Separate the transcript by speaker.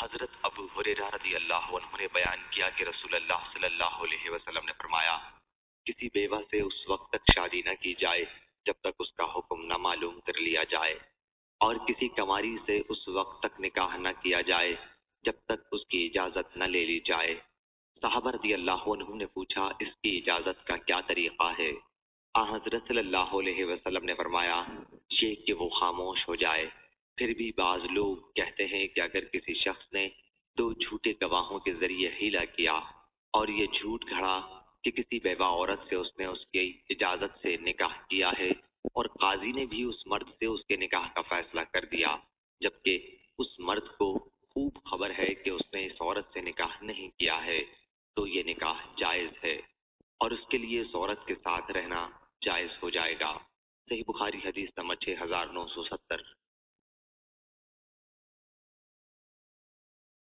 Speaker 1: حضرت ابو ہریرہ رضی اللہ عنہ نے بیان کیا کہ رسول اللہ صلی اللہ علیہ وسلم نے فرمایا، کسی بیوہ سے اس وقت تک شادی نہ کی جائے جب تک اس کا حکم نہ معلوم کر لیا جائے، اور کسی کنواری سے اس وقت تک نکاح نہ کیا جائے جب تک اس کی اجازت نہ لے لی جائے۔ صحابہ رضی اللہ عنہ نے پوچھا، اس کی اجازت کا کیا طریقہ ہے؟ حضرت صلی اللہ علیہ وسلم نے فرمایا، یہ کہ وہ خاموش ہو جائے۔ پھر بھی بعض لوگ کہتے ہیں کہ اگر کسی شخص نے دو جھوٹے گواہوں کے ذریعے حیلہ کیا اور یہ جھوٹ گھڑا کہ کسی بیوہ عورت سے اس نے اس کی اجازت سے نکاح کیا ہے اور قاضی نے بھی اس مرد سے اس کے نکاح کا فیصلہ کر دیا، جبکہ اس مرد کو